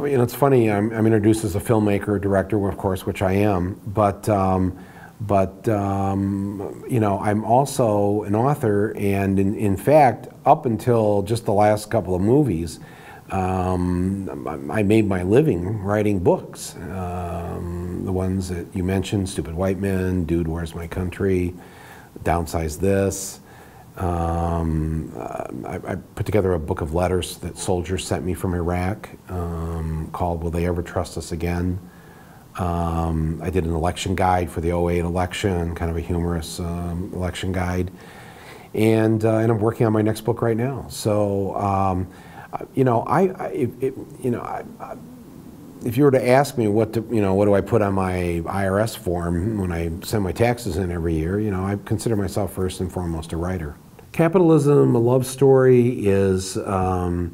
you know, it's funny. I'm introduced as a filmmaker, director, of course, which I am. But you know, I'm also an author, and in fact, up until just the last couple of movies, I made my living writing books. The ones that you mentioned, Stupid White Men, Dude, Where's My Country, Downsize This. I put together a book of letters that soldiers sent me from Iraq called Will They Ever Trust Us Again? I did an election guide for the '08 election, kind of a humorous election guide. And I'm working on my next book right now. So, you know, if you were to ask me what do I put on my IRS form when I send my taxes in every year, you know, I consider myself first and foremost a writer. Capitalism, a love story, is I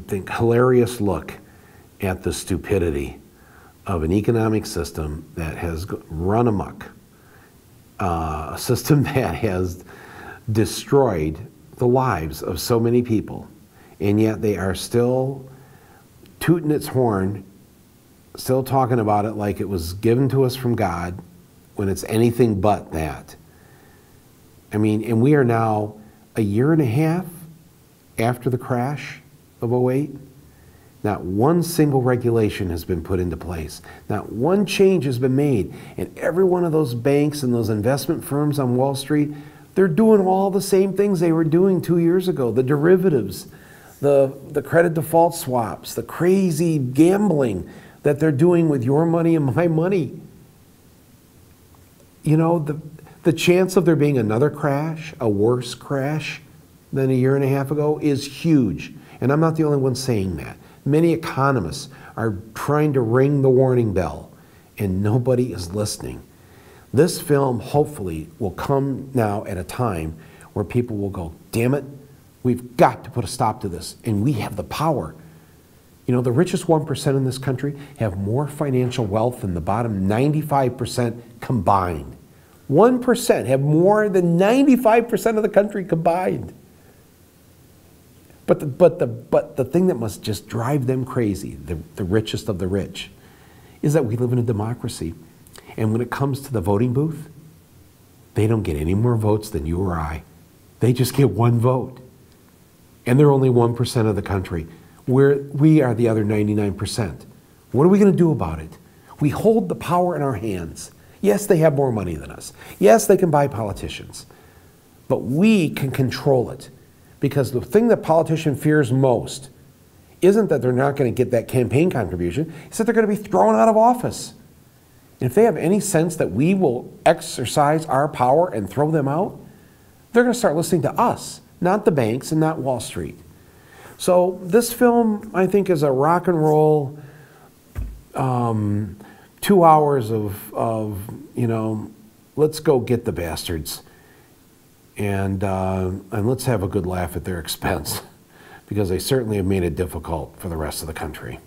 think, hilarious look at the stupidity of an economic system that has run amok, a system that has destroyed the lives of so many people, and yet they are still tooting its horn, still talking about it like it was given to us from God, when it's anything but that. I mean, and we are now a year and a half after the crash of '08. Not one single regulation has been put into place. Not one change has been made. And every one of those banks and those investment firms on Wall Street, they're doing all the same things they were doing 2 years ago. The derivatives, the credit default swaps, the crazy gambling that they're doing with your money and my money. You know, the chance of there being another crash, a worse crash than a year and a half ago, is huge. And I'm not the only one saying that. Many economists are trying to ring the warning bell, and nobody is listening. This film, hopefully, will come now at a time where people will go, damn it, we've got to put a stop to this, and we have the power. You know, the richest 1% in this country have more financial wealth than the bottom 95% combined. 1% have more than 95% of the country combined. But the thing that must just drive them crazy, the richest of the rich, is that we live in a democracy. And when it comes to the voting booth, they don't get any more votes than you or I. They just get one vote. And they're only 1% of the country. We are the other 99%. What are we going to do about it? We hold the power in our hands. Yes, they have more money than us. Yes, they can buy politicians. But we can control it. Because the thing that politician fears most isn't that they're not going to get that campaign contribution, it's that they're going to be thrown out of office. And if they have any sense that we will exercise our power and throw them out, they're going to start listening to us, not the banks and not Wall Street. So this film, I think, is a rock and roll 2 hours of you know, let's go get the bastards. And let's have a good laugh at their expense, because they certainly have made it difficult for the rest of the country.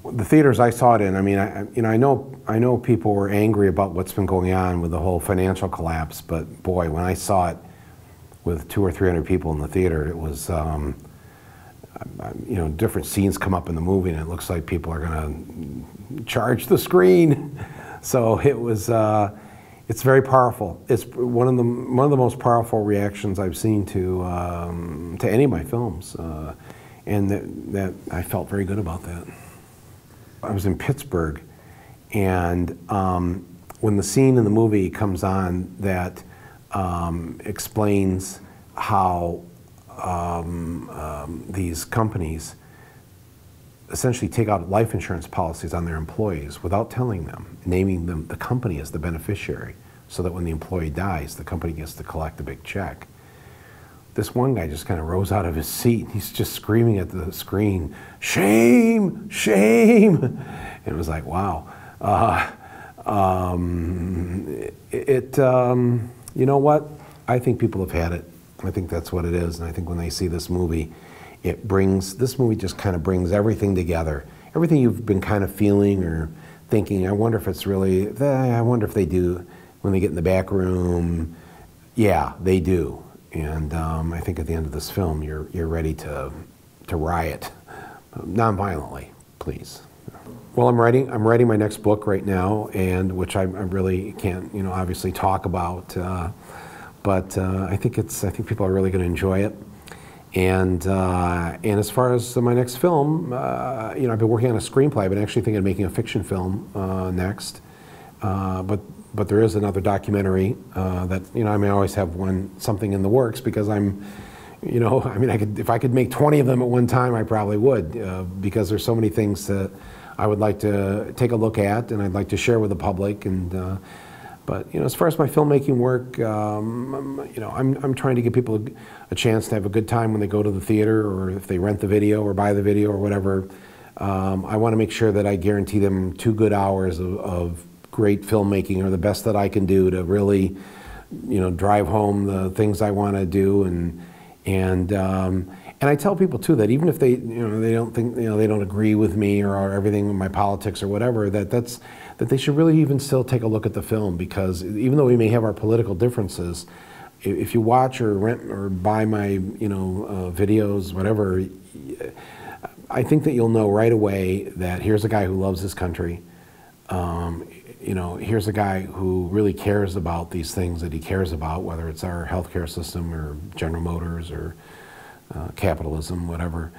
The theaters I saw it in, I mean, I know people were angry about what's been going on with the whole financial collapse, but boy, when I saw it with 200 or 300 people in the theater, it was, you know, different scenes come up in the movie, and it looks like people are going to charge the screen. So it was. It's very powerful. It's one of the most powerful reactions I've seen to any of my films, and that I felt very good about that. I was in Pittsburgh, and when the scene in the movie comes on that explains how these companies essentially take out life insurance policies on their employees without telling them, naming them the company as the beneficiary, so that when the employee dies, the company gets to collect a big check. This one guy just kind of rose out of his seat. He's just screaming at the screen, "Shame, shame!" And it was like, wow. You know what? I think people have had it. I think that's what it is. And I think when they see this movie, this movie just kind of brings everything together. Everything you've been kind of feeling or thinking, I wonder if it's really, I wonder if they do when they get in the back room. Yeah, they do. And I think at the end of this film, you're ready to riot, non-violently, please. Well, I'm writing my next book right now, and which I really can't, obviously talk about, but I think people are really going to enjoy it. And as far as my next film, I've been working on a screenplay. I've been actually thinking of making a fiction film next, but there is another documentary that I may always have something in the works, because if I could make 20 of them at one time, I probably would, because there's so many things that I would like to take a look at, and I'd like to share with the public. And but as far as my filmmaking work, I'm trying to give people a chance to have a good time when they go to the theater, or if they rent the video or buy the video or whatever. I want to make sure that I guarantee them 2 good hours of great filmmaking, or the best that I can do to really, drive home the things I want to do. And I tell people too that even if they, they don't think, they don't agree with me or everything with my politics or whatever, that they should really even still take a look at the film, because even though we may have our political differences, if you watch or rent or buy my, videos, whatever, I think that you'll know right away that here's a guy who loves his country. Here's a guy who really cares about these things that he cares about, whether it's our healthcare system or General Motors or capitalism, whatever.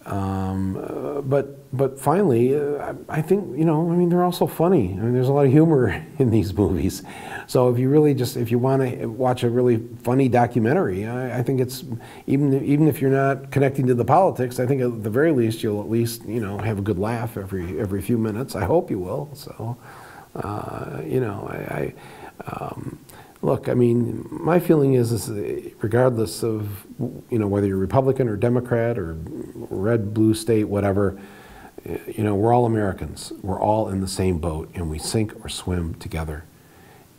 But finally, I think, they're also funny. There's a lot of humor in these movies. So if you want to watch a really funny documentary, I think it's, even if you're not connecting to the politics, I think at the very least, you'll at least, have a good laugh every few minutes. I hope you will. So, look, my feeling is regardless of, whether you're Republican or Democrat or red, blue state, whatever, we're all Americans. We're all in the same boat, and we sink or swim together.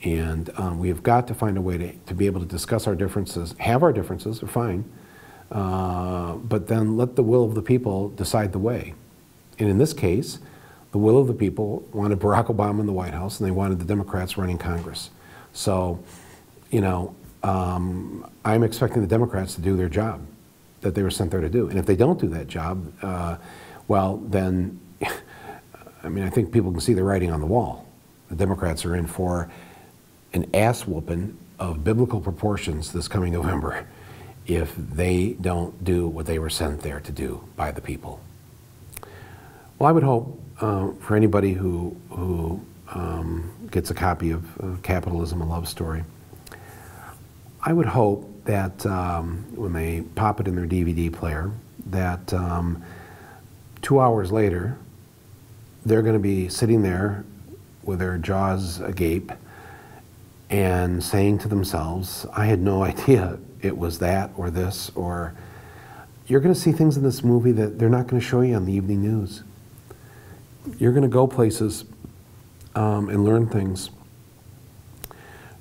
And we have got to find a way to be able to discuss our differences, have our differences, are fine, but then let the will of the people decide the way. And in this case, the will of the people wanted Barack Obama in the White House, and they wanted the Democrats running Congress. So, I'm expecting the Democrats to do their job that they were sent there to do. And if they don't do that job, well, then, I think people can see the writing on the wall. The Democrats are in for an ass whooping of biblical proportions this coming November if they don't do what they were sent there to do by the people. Well, I would hope for anybody who gets a copy of Capitalism, a Love Story, I would hope that when they pop it in their DVD player, that 2 hours later, they're going to be sitting there with their jaws agape and saying to themselves, I had no idea it was that or this, or you're going to see things in this movie that they're not going to show you on the evening news. You're going to go places and learn things.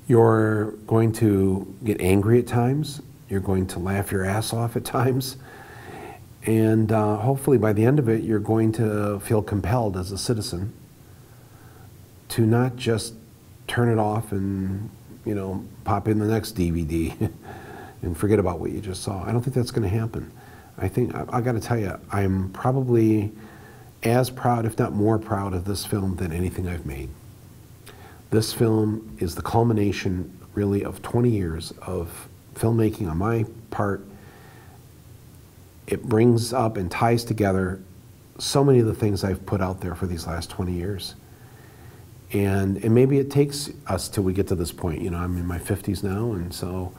You're going to get angry at times. You're going to laugh your ass off at times. And hopefully by the end of it, you're going to feel compelled as a citizen to not just turn it off and, pop in the next DVD and forget about what you just saw. I don't think that's going to happen. I think, I got to tell you, I'm probably as proud, if not more proud, of this film than anything I've made. This film is the culmination, really, of 20 years of filmmaking on my part. It brings up and ties together so many of the things I've put out there for these last 20 years. And maybe it takes us till we get to this point. I'm in my 50s now, and so,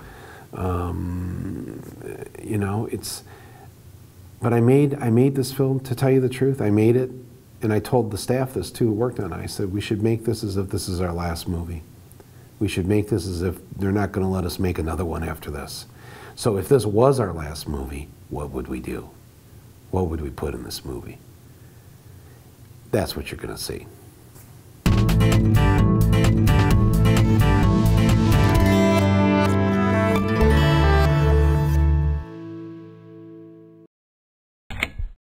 but I made this film, to tell you the truth. I made it, and I told the staff this too, who worked on it. I said, we should make this as if this is our last movie. We should make this as if they're not going to let us make another one after this. So if this was our last movie, what would we do? What would we put in this movie? That's what you're going to see.